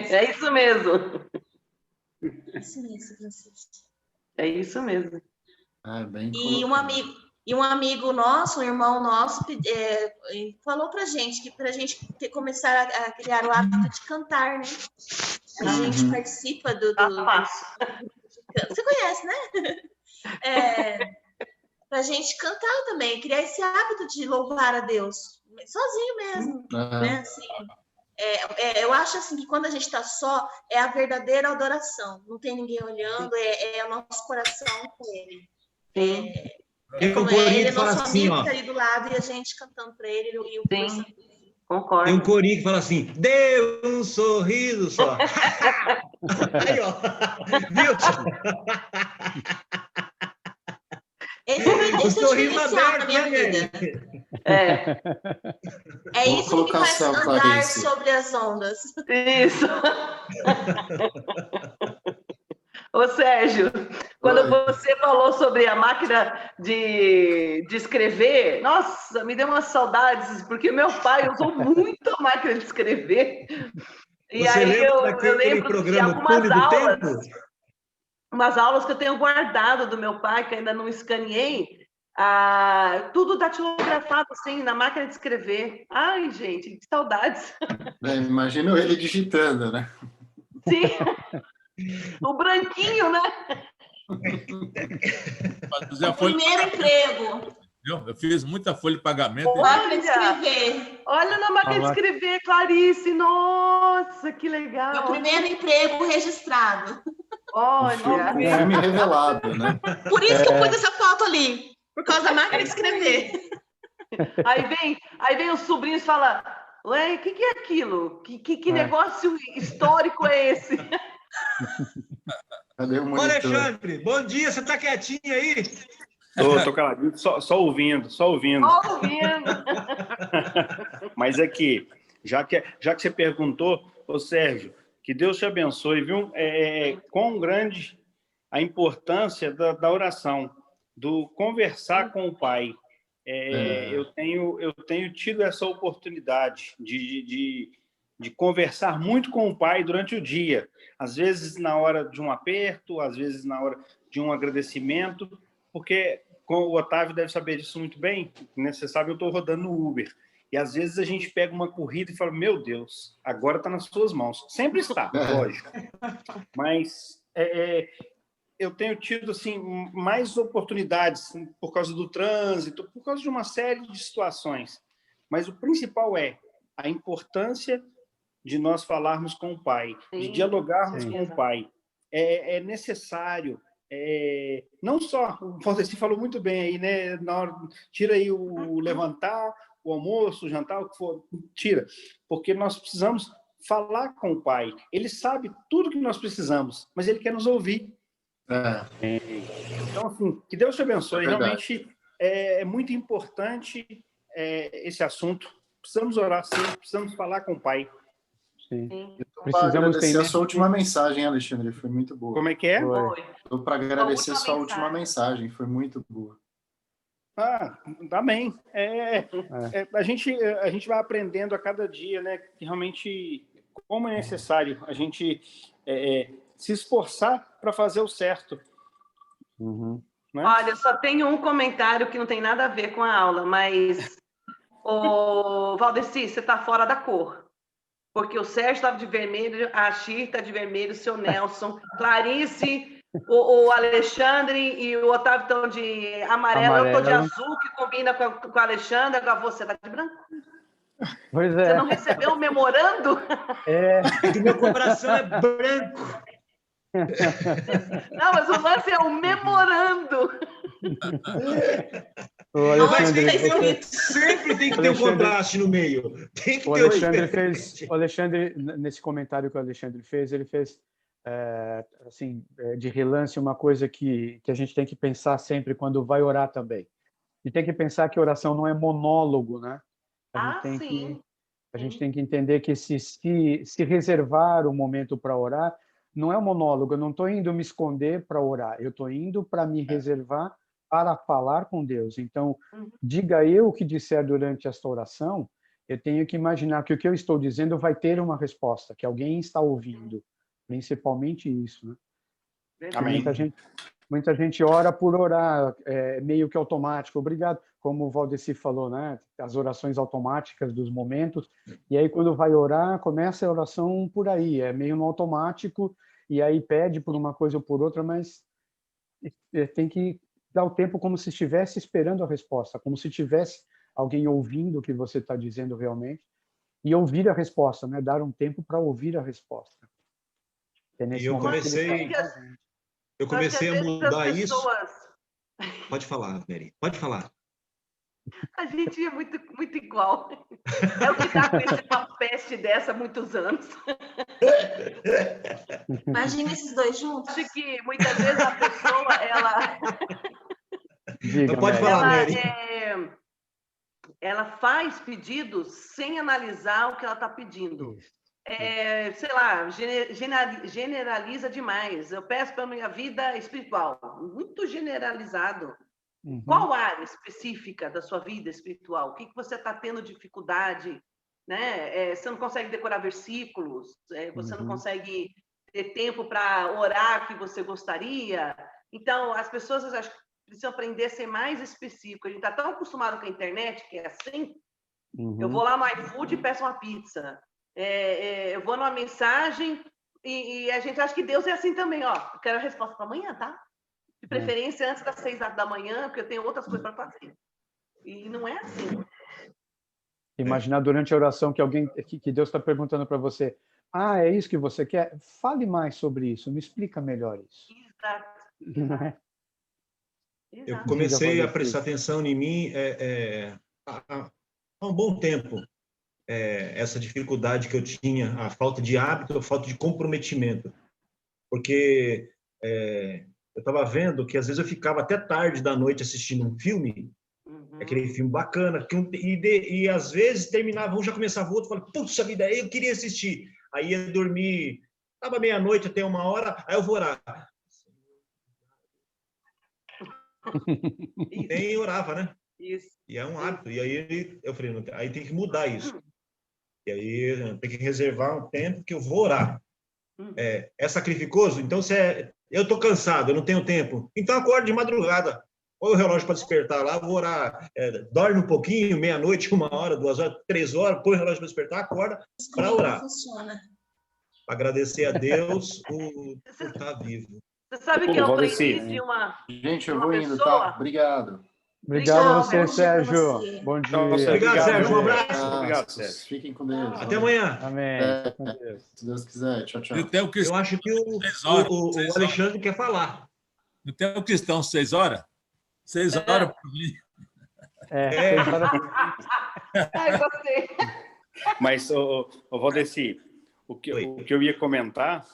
É isso mesmo. Isso mesmo, Francisco. É isso mesmo. Bem E um amigo nosso, um irmão nosso, falou pra gente que pra gente começar a criar o hábito de cantar, né? A gente participa do... Você conhece, né? Pra gente cantar também, criar esse hábito de louvar a Deus, sozinho mesmo, né? Assim, eu acho assim que quando a gente está só, é a verdadeira adoração, não tem ninguém olhando, é o nosso coração com ele. Tem um corinho que fala nosso assim, amigo ó. que tá ali do lado e a gente cantando para ele e o Sim, concordo. Tem um corinho que fala assim, dê um sorriso só. Aí, ó. Viu? Esse sorriso diferencial aberto, na minha né, vida. É isso que me faz andar Clarice. sobre as ondas. Isso. Ô, Sérgio, quando você falou sobre a máquina de escrever, nossa, me deu umas saudades, porque meu pai usou muito a máquina de escrever. E Você aí eu daquele lembro de programa algumas Túnel do aulas, Tempo? umas aulas que eu tenho guardado do meu pai, que ainda não escaneei, tudo datilografado, assim, na máquina de escrever. Ai, gente, que saudades. Imagino ele digitando, né? Sim. O branquinho, né? O primeiro emprego. Eu fiz muita folha de pagamento. Máquina de escrever. Olha na máquina de escrever, Clarice. Nossa, que legal. Meu primeiro emprego registrado. Olha. Filme revelado, né? Por isso que eu pus essa foto ali. Por causa da máquina de escrever. Aí vem os sobrinhos e falam, ué, o que é aquilo? Que negócio histórico é esse? Cadê o Ô, monitor? Alexandre, bom dia, você tá quietinho aí? Tô caladinho, só ouvindo. Mas aqui, já que você perguntou, ô Sérgio, que Deus te abençoe, viu? Quão grande a importância da oração, do conversar com o Pai. Eu tenho tido essa oportunidade de conversar muito com o Pai durante o dia. Às vezes na hora de um aperto, às vezes na hora de um agradecimento, porque o Otávio deve saber disso muito bem, né? Você sabe, eu estou rodando no Uber. E às vezes a gente pega uma corrida e fala, meu Deus, agora está nas suas mãos. Sempre está, lógico. Mas eu tenho tido assim, mais oportunidades por causa do trânsito, por causa de uma série de situações. Mas o principal é a importância de nós falarmos com o Pai, de dialogarmos com o Pai. É necessário, não só, o Valdeci falou muito bem aí, né? Na hora, tira aí o levantar, o almoço, o jantar, o que for, tira, porque nós precisamos falar com o Pai. Ele sabe tudo que nós precisamos, mas Ele quer nos ouvir. Então, assim, que Deus te abençoe. Realmente é muito importante esse assunto. Precisamos orar, sim. Precisamos falar com o Pai. Sim. Precisamos agradecer a sua última mensagem, Alexandre. Foi muito boa. Como é que é? Estou para agradecer a sua última mensagem. Foi muito boa. Amém. A gente vai aprendendo a cada dia, né? Que realmente como é necessário a gente se esforçar para fazer o certo. Né? Olha, só tenho um comentário que não tem nada a ver com a aula, mas o Valdeci, você está fora da cor. Porque o Sérgio estava de vermelho, a Xir está de vermelho, o seu Nelson, Clarice, o Alexandre e o Otávio estão de amarelo. Eu estou de azul, que combina com o Alexandre, agora você está de branco. Pois é. Você não recebeu o memorando? Que meu coração é branco. Não, mas o lance é o memorando. O Alexandre, sempre tem que ter um contraste no meio. Tem que ter o Alexandre, nesse comentário que o Alexandre fez, ele fez assim, de relance uma coisa que a gente tem que pensar sempre quando vai orar também. E tem que pensar que oração não é monólogo, né? A gente tem que entender que se reservar um momento para orar, não é um monólogo. Eu não estou indo me esconder para orar, eu estou indo para me reservar para falar com Deus. Então, diga eu o que disser durante esta oração, eu tenho que imaginar que o que eu estou dizendo vai ter uma resposta, que alguém está ouvindo. Principalmente isso, né? Amém. Muita gente ora por orar, meio que automático. Obrigado, como o Valdeci falou, né? As orações automáticas dos momentos. E aí, quando vai orar, começa a oração por aí. É meio no automático, e aí pede por uma coisa ou por outra, mas tem que dar o tempo como se estivesse esperando a resposta, como se tivesse alguém ouvindo o que você está dizendo realmente, e ouvir a resposta, né? Dar um tempo para ouvir a resposta. E eu comecei a mudar isso. Pode falar, Mary. Pode falar. A gente é muito, muito igual. É o que está com uma peste dessa há muitos anos. Imagina esses dois juntos. Acho que muitas vezes a pessoa, ela... Diga, pode falar, Mary. Ela faz pedidos sem analisar o que ela está pedindo. Sei lá, generaliza demais. Eu peço para a minha vida espiritual, muito generalizado. Qual área específica da sua vida espiritual? O que você está tendo dificuldade? Né? Você não consegue decorar versículos? Você não consegue ter tempo para orar que você gostaria? Então, as pessoas acho que precisam aprender a ser mais específico. A gente está tão acostumado com a internet, que é assim. Eu vou lá no iFood e peço uma pizza. Eu vou numa mensagem e a gente acha que Deus é assim também. Ó, eu quero a resposta para amanhã, tá? De preferência antes das 6 da manhã, porque eu tenho outras coisas para fazer. E não é assim. Imaginar durante a oração que Deus está perguntando para você: é isso que você quer? Fale mais sobre isso, me explica melhor isso. Exato. Eu comecei a prestar atenção em mim há um bom tempo. Essa dificuldade que eu tinha, a falta de hábito, a falta de comprometimento. Porque eu estava vendo que às vezes eu ficava até tarde da noite assistindo um filme, aquele filme bacana, e às vezes terminava um, já começava outro, falava, puxa vida, eu queria assistir. Aí ia dormir, estava meia-noite até 1h, aí eu vou orar. Nem orava, né? Isso. E é um hábito. E aí eu falei, aí tem que mudar isso. E aí tem que reservar um tempo que eu vou orar. É sacrificoso? Então, eu estou cansado, eu não tenho tempo. Então, acorde de madrugada. Põe o relógio para despertar lá, vou orar. Dorme um pouquinho, meia-noite, 1h, 2h, 3h, põe o relógio para despertar, acorda para orar. Funciona. Agradecer a Deus por estar vivo. Você sabe que eu aprendi de uma Gente, eu vou indo, tá? Obrigado. Obrigado a você, Sérgio. Bom dia. Obrigado, Sérgio. Um abraço. Obrigado, Sérgio. Fiquem com Deus. Até amanhã. Amém. Se Deus quiser. Tchau, tchau. Eu acho que o Alexandre quer falar. Não tem um cristão 6 horas? 6 horas por mim. 6 horas. Ai, gostei. Mas, Valdeci, o que eu ia comentar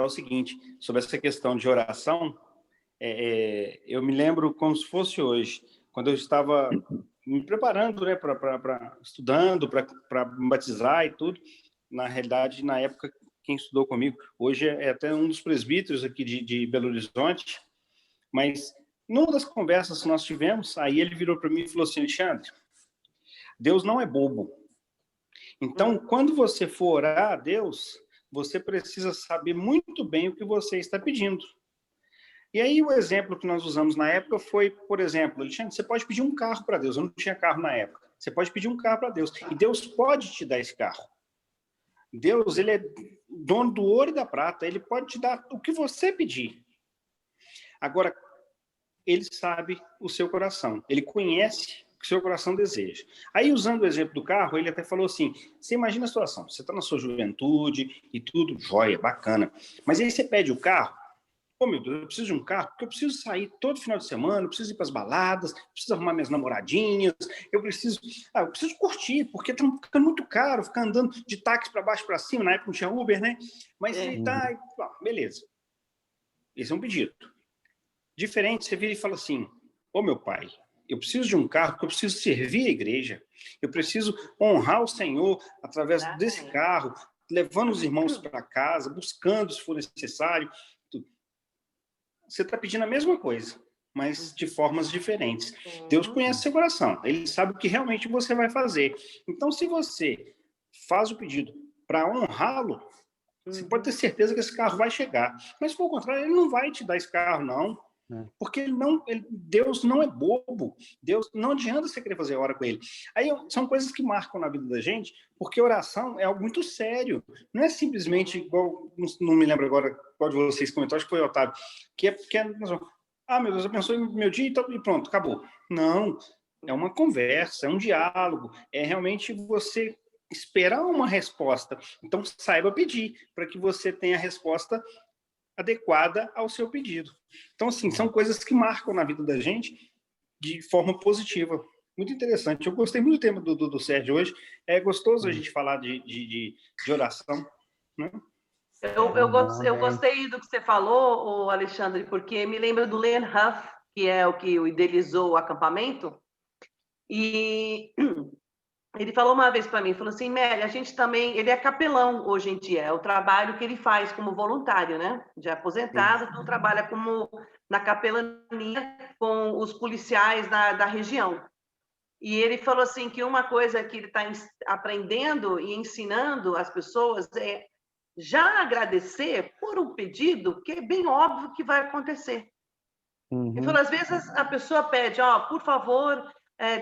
é o seguinte, sobre essa questão de oração, eu me lembro como se fosse hoje, quando eu estava me preparando, né, estudando, para me batizar e tudo. Na realidade, na época, quem estudou comigo, hoje é até um dos presbíteros aqui de Belo Horizonte, mas numa das conversas que nós tivemos, aí ele virou para mim e falou assim: Alexandre, Deus não é bobo. Então, quando você for orar a Deus, você precisa saber muito bem o que você está pedindo. E aí o exemplo que nós usamos na época foi, por exemplo, Alexandre, você pode pedir um carro para Deus. Eu não tinha carro na época. Você pode pedir um carro para Deus. E Deus pode te dar esse carro. Deus, ele é dono do ouro e da prata. Ele pode te dar o que você pedir. Agora, ele sabe o seu coração. Ele conhece o que o seu coração deseja. Aí, usando o exemplo do carro, ele até falou assim, você imagina a situação, você está na sua juventude e tudo, joia, bacana. Mas aí você pede o carro, meu Deus, eu preciso de um carro, porque eu preciso sair todo final de semana, eu preciso ir para as baladas, eu preciso arrumar minhas namoradinhas, eu preciso curtir, porque está ficando muito caro, ficar andando de táxi para baixo para cima, na época não tinha Uber, né? Mas beleza. Esse é um pedido. Diferente, você vira e fala assim, meu pai, eu preciso de um carro porque eu preciso servir a igreja, eu preciso honrar o Senhor através desse carro, levando os irmãos para casa, buscando se for necessário. Você está pedindo a mesma coisa, mas de formas diferentes. Deus conhece seu coração, ele sabe o que realmente você vai fazer. Então, se você faz o pedido para honrá-lo, você pode ter certeza que esse carro vai chegar. Mas, por contrário, ele não vai te dar esse carro, não. Porque Deus não é bobo. Deus, não adianta você querer fazer hora com ele. Aí são coisas que marcam na vida da gente, porque oração é algo muito sério. Não é simplesmente igual, não me lembro agora qual de vocês comentou, acho que foi o Otávio, que é meu Deus, abençoe meu dia e pronto, acabou. Não, é uma conversa, é um diálogo, é realmente você esperar uma resposta. Então, saiba pedir, para que você tenha a resposta adequada ao seu pedido. Então, assim, são coisas que marcam na vida da gente de forma positiva. Muito interessante. Eu gostei muito do tema do Sérgio hoje. É gostoso a gente falar de oração, né? Eu gostei do que você falou, Alexandre, porque me lembra do Len Huff, que é o que idealizou o acampamento, e ele falou uma vez para mim, falou assim, Mélia, a gente também, ele é capelão hoje em dia, é o trabalho que ele faz como voluntário, né? Já aposentado, então trabalha na capelania com os policiais da região. E ele falou assim que uma coisa que ele está aprendendo e ensinando as pessoas é já agradecer por um pedido que é bem óbvio que vai acontecer. Ele falou, às vezes a pessoa pede, por favor,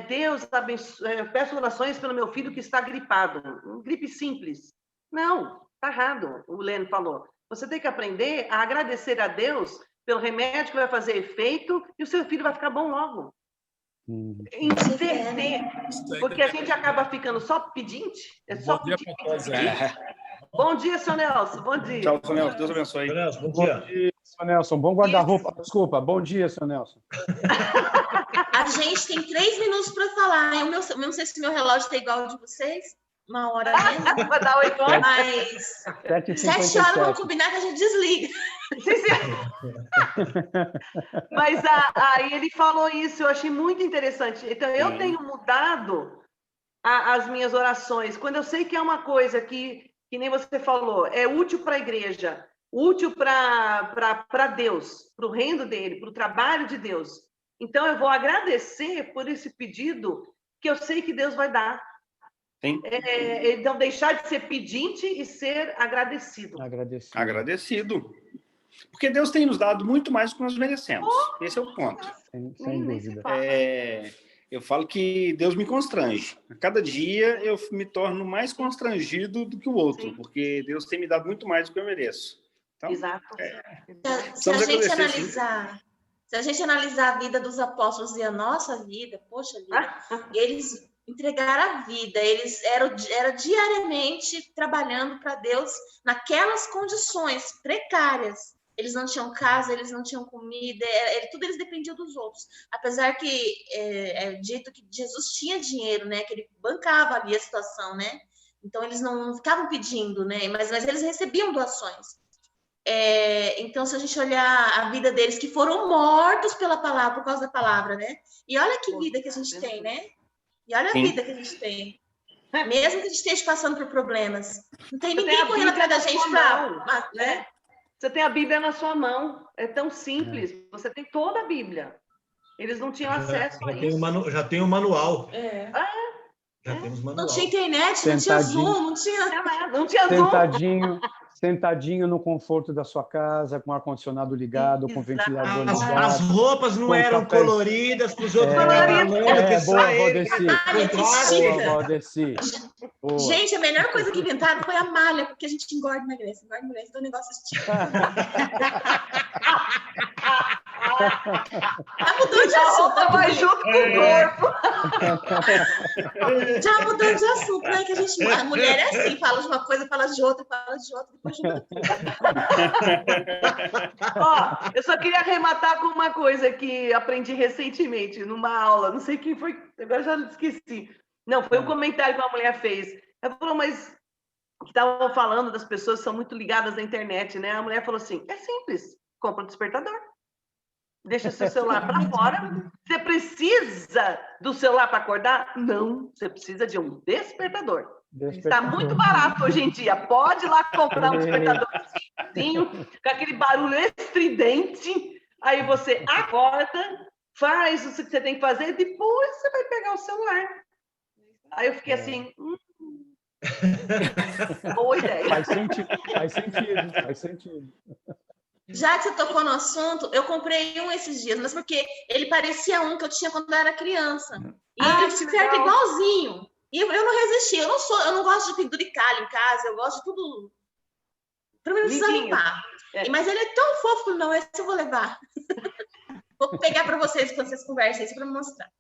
Deus abençoe, peço orações pelo meu filho que está gripado. Gripe simples. Não, está errado, o Leno falou. Você tem que aprender a agradecer a Deus pelo remédio que vai fazer efeito e o seu filho vai ficar bom logo. Inverter, porque a gente acaba ficando só pedinte. Só Bom dia para todos. Bom dia, seu Nelson. Bom dia. Tchau, seu Nelson. Deus abençoe. Nelson, bom dia. Bom dia, seu Nelson. Bom guarda-roupa. Desculpa. Bom dia, seu Nelson. A gente tem 3 minutos para falar. Eu não sei se meu relógio está igual ao de vocês. 1 hora mesmo. Vai dar 8 horas. Mas 7 horas vamos combinar que a gente desliga. Mas aí ele falou isso, eu achei muito interessante. Então, eu tenho mudado as minhas orações. Quando eu sei que é uma coisa que nem você falou, é útil para a igreja, útil para Deus, para o reino dele, para o trabalho de Deus. Então, eu vou agradecer por esse pedido que eu sei que Deus vai dar. Então, deixar de ser pedinte e ser agradecido. Agradecido. Porque Deus tem nos dado muito mais do que nós merecemos. Esse é o ponto. Sem dúvida. Eu falo que Deus me constrange. A cada dia eu me torno mais constrangido do que o outro, porque Deus tem me dado muito mais do que eu mereço. Então, exato. Se a gente analisar a vida dos apóstolos e a nossa vida, poxa vida, eles entregaram a vida, eles eram diariamente trabalhando para Deus naquelas condições precárias. Eles não tinham casa, eles não tinham comida, tudo eles dependiam dos outros. Apesar que é dito que Jesus tinha dinheiro, né? Que ele bancava ali a situação, né? Então, eles não ficavam pedindo, né? Mas eles recebiam doações. Então, se a gente olhar a vida deles, que foram mortos pela palavra, por causa da palavra, né? E olha que vida que a gente tem, né? E olha a vida que a gente tem. Mesmo que a gente esteja passando por problemas. Não tem ninguém correndo atrás da gente para... né? Você tem a Bíblia na sua mão. É tão simples. Você tem toda a Bíblia. Eles não tinham acesso a isso. Já tem o manual. Já temos manual. Não tinha internet, não tinha Zoom, não tinha Zoom. Sentadinho no conforto da sua casa, com o ar-condicionado ligado, com o ventilador ligado. As roupas não eram coloridas, para os outros Boa, Valdeci. Gente, a melhor coisa que inventaram foi a malha, porque a gente engorda e emagrece, então o negócio estica. Já mudou de assunto. Vai junto com o corpo. Já mudou de assunto, né? Que a mulher é assim, fala de uma coisa, fala de outra, depois junta tudo. Ó, eu só queria arrematar com uma coisa que aprendi recentemente, numa aula, não sei quem foi, agora já esqueci. Não, foi um comentário que uma mulher fez. Ela falou, mas estavam falando das pessoas que são muito ligadas à internet, né? A mulher falou assim, é simples, compra um despertador. Deixa seu celular para fora. Você precisa do celular para acordar? Não, você precisa de um despertador. Está muito barato hoje em dia. Pode ir lá comprar um despertadorzinho com aquele barulho estridente. Aí você acorda, faz o que você tem que fazer e depois você vai pegar o celular. Aí eu fiquei assim... boa ideia. Faz sentido. Já que você tocou no assunto, eu comprei um esses dias, mas porque ele parecia um que eu tinha quando eu era criança. E ele serve igualzinho. E eu não resisti. Eu não gosto de penduricalho em casa, eu gosto de tudo. Pra mim não precisa limpar. Mas ele é tão fofo, não, esse eu vou levar. Vou pegar para vocês quando vocês conversem, isso para me mostrar.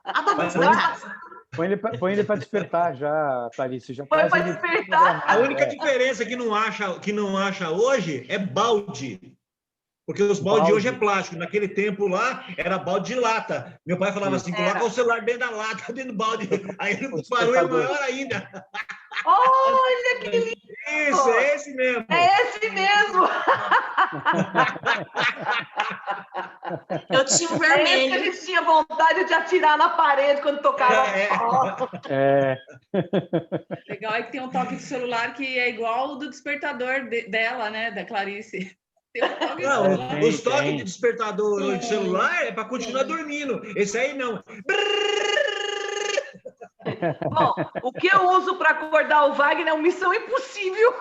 A bagunça da casa. Põe ele para despertar já, Clarice. Já põe para despertar. A única diferença que não acha hoje é balde. Porque os balde hoje é plástico. Naquele tempo lá, era balde de lata. Meu pai falava assim, coloca o celular dentro da lata, dentro do balde. Aí o barulho é maior ainda. Olha que lindo! Isso, é esse mesmo. É esse mesmo. Eu tinha um vermelho. É esse que a gente tinha vontade de atirar na parede quando tocava. Legal é que tem um toque de celular que é igual o do despertador dela, né, da Clarice. Não, os toques de despertador de celular é para continuar dormindo. Esse aí não. Bom, o que eu uso para acordar o Wagner é uma Missão Impossível.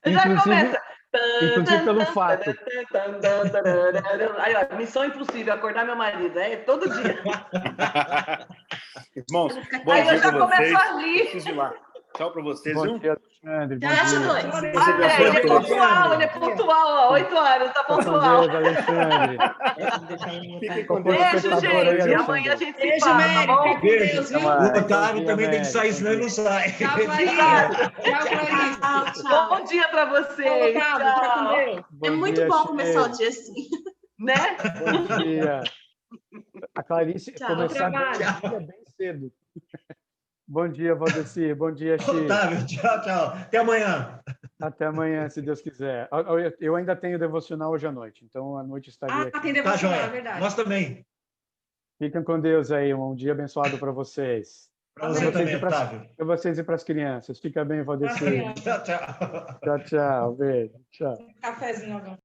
Já começa. Inclusive pelo fato. Aí, ó, Missão Impossível, acordar meu marido. É todo dia. Irmãos, bom aí dia eu já começo a rir. Preciso ir lá. Tchau para vocês, Bom viu? dia, Alexandre. Ele é pontual, ó, 8 horas, tá pontual. Alexandre. Beijo, gente. Amanhã a gente se fala, tá bom? Beijo. O Otávio também tem que sair, senão ele não sai. Tchau, Clarice. Bom dia para vocês. Tchau. É muito bom começar o dia assim. Né? Bom dia. A Clarice começar bem cedo. Bom dia, Valdeci. Bom dia, Chico. Otávio, tchau. Até amanhã. Até amanhã, se Deus quiser. Eu ainda tenho devocional hoje à noite, então à noite estarei aqui. Tem devocional, é verdade. Nós também. Fiquem com Deus aí. Um dia abençoado para vocês. Para você também, Otávio. Para vocês e para as crianças. Fica bem, Valdeci. Tchau. Tchau. Beijo. Tchau. Cafézinho agora.